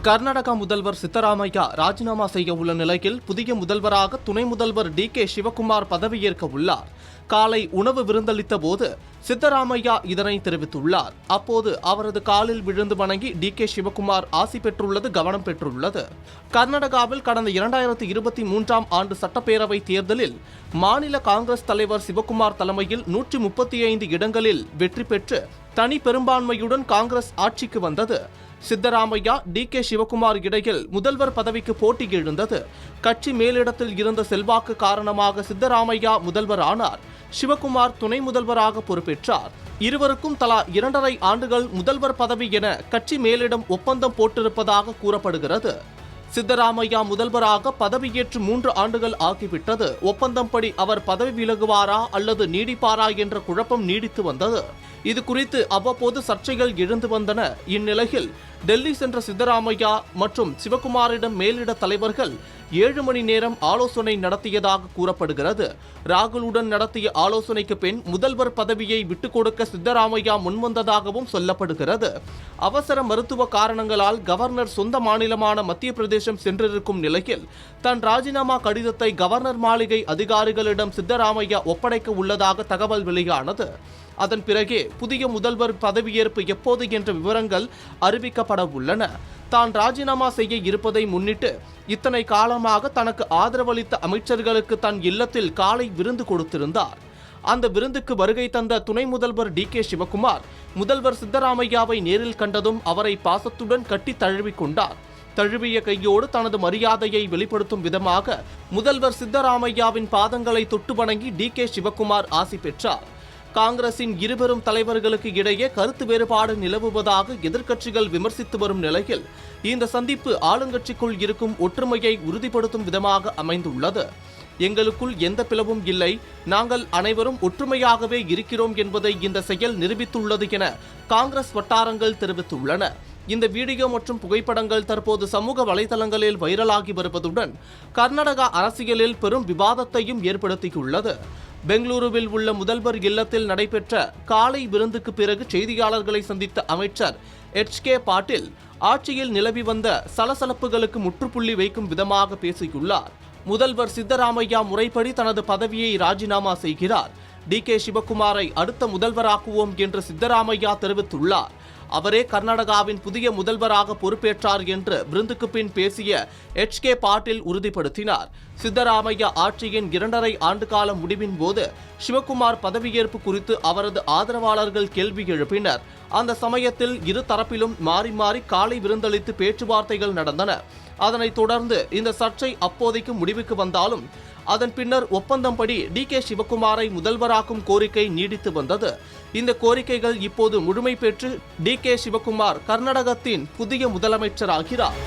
கர்நாடகா முதல்வர் சித்தராமையா ராஜினாமா செய்ய உள்ள நிலையில் புதிய முதல்வராக துணை முதல்வர் டி.கே. சிவக்குமார் பதவியேற்க உள்ளார். காலை உணவு விருந்தளித்த போது சித்தராமையா இதனை தெரிவித்துள்ளார். அப்போது அவரது காலில் விழுந்து வணங்கி டி.கே. சிவக்குமார் ஆசி பெற்றுள்ளது கவனம் பெற்றுள்ளது. கர்நாடகாவில் கடந்த 2023ஆம் ஆண்டு சட்டப்பேரவை தேர்தலில் மாநில காங்கிரஸ் தலைவர் சிவக்குமார் தலைமையில் 135 இடங்களில் வெற்றி பெற்று தனி பெரும்பான்மையுடன் காங்கிரஸ் ஆட்சிக்கு வந்தது. சித்தராமையா டி.கே. சிவக்குமார் இடையில் முதல்வர் பதவிக்கு போட்டி எழுந்தது. கட்சி மேலிடத்தில் இருந்த செல்வாக்கு காரணமாக சித்தராமையா முதல்வர் ஆனார். சிவக்குமார் துணை முதல்வராக பொறுப்பேற்றார். இருவருக்கும் தலா 2.5 ஆண்டுகள் முதல்வர் பதவி என கட்சி மேலிடம் ஒப்பந்தம் போட்டிருப்பதாக கூறப்படுகிறது. சித்தராமையா முதல்வராக பதவியேற்று 3 ஆண்டுகள் ஆகிவிட்டது. ஒப்பந்தம் படி அவர் பதவி விலகுவாரா அல்லது நீடிப்பாரா என்ற குழப்பம் நீடித்து வந்தது. இது குறித்து அவ்வப்போது சர்ச்சைகள் எழுந்து வந்தன. இந்நிலையில் டெல்லி சென்ற சித்தராமையா மற்றும் சிவக்குமாரிடம் மேலிட தலைவர்கள் 7 மணி நேரம் ஆலோசனை நடத்தியதாக கூறப்படுகிறது. ராகுலுடன் நடத்திய ஆலோசனைக்கு பின் முதல்வர் பதவியை விட்டுக் கொடுக்க சித்தராமையா முன்வந்ததாகவும் சொல்லப்படுகிறது. அவசர மருத்துவ காரணங்களால் கவர்னர் சொந்த மாநிலமான மத்திய பிரதேசம் சென்றிருக்கும் நிலையில் தன் ராஜினாமா கடிதத்தை கவர்னர் மாளிகை அதிகாரிகளிடம் சித்தராமையா ஒப்படைக்க உள்ளதாக தகவல் வெளியானது. அதன் பிறகே புதிய முதல்வர் பதவியேற்பு எப்போது என்ற விவரங்கள் அறிவிக்கப்பட உள்ளன. தான் ராஜினாமா செய்ய இருப்பதை முன்னிட்டு இத்தனை காலமாக தனக்கு ஆதரவளித்த அமைச்சர்களுக்கு தன் இல்லத்தில் காலை விருந்து கொடுத்திருந்தார். அந்த விருந்துக்கு வருகை தந்த துணை முதல்வர் டி.கே. சிவக்குமார் முதல்வர் சித்தராமையாவை நேரில் கண்டதும் அவரை பாசத்துடன் கட்டி தழுவிக் கொண்டார். தழுவிய கையோடு தனது மரியாதையை வெளிப்படுத்தும் விதமாக முதல்வர் சித்தராமையாவின் பாதங்களை தொட்டு வணங்கி டி.கே. சிவக்குமார் ஆசி பெற்றார். காங்கிரசின் இருபெரும் தலைவர்களுக்கு இடையே கருத்து வேறுபாடு நிலவுவதாக எதிர்க்கட்சிகள் விமர்சித்து வரும் நிலையில் இந்த சந்திப்பு ஆளுங்கட்சிக்குள் இருக்கும் ஒற்றுமையை உறுதிப்படுத்தும் விதமாக அமைந்துள்ளது. எங்களுக்குள் எந்த பிளவும் இல்லை, நாங்கள் அனைவரும் ஒற்றுமையாகவே இருக்கிறோம் என்பதை இந்த செயல் நிரூபித்துள்ளது என காங்கிரஸ் வட்டாரங்கள் தெரிவித்துள்ளன. இந்த வீடியோ மற்றும் புகைப்படங்கள் தற்போது சமூக வலைதளங்களில் வைரலாகி வருவதுடன் கர்நாடகா அரசியலில் பெரும் விவாதத்தையும் ஏற்படுத்தியுள்ளது. பெங்களூருவில் உள்ள முதல்வர் இல்லத்தில் நடைபெற்ற காலை விருந்துக்கு பிறகு செய்தியாளர்களை சந்தித்த அமைச்சர் எச்.கே. பாட்டீல் ஆட்சியில் நிலவி வந்த சலசலப்புகளுக்கு முற்றுப்புள்ளி வைக்கும் விதமாக பேசியுள்ளார். முதல்வர் சித்தராமையா முறைப்படி தனது பதவியை ராஜினாமா செய்கிறார். டி.கே. சிவக்குமாரை அடுத்த முதல்வராக்குவோம் என்று சித்தராமையா தெரிவித்துள்ளார். அவரே கர்நாடகாவின் புதிய முதல்வராக பொறுப்பேற்றார் என்று விருந்துக்கு பின் பேசிய எச்.கே. பாட்டீல் உறுதிப்படுத்தினார். சித்தராமையா ஆட்சியின் 2.5 ஆண்டு கால முடிவின் போது சிவக்குமார் பதவியேற்பு குறித்து அவரது ஆதரவாளர்கள் கேள்வி எழுப்பினர். அந்த சமயத்தில் இரு தரப்பிலும் மாறி மாறி காலை விருந்தளித்து பேச்சுவார்த்தைகள் நடந்தன. அதனைத் தொடர்ந்து இந்த சர்ச்சை அப்போதைக்கு முடிவுக்கு வந்தாலும் அதன் பின்னர் ஒப்பந்தம்படி டி.கே. சிவக்குமாரை முதல்வராக்கும் கோரிக்கை நீடித்து வந்தது. இந்த கோரிக்கைகள் இப்போது முழுமை பெற்று டி.கே. சிவக்குமார் கர்நாடகத்தின் புதிய முதலமைச்சராகிறார்.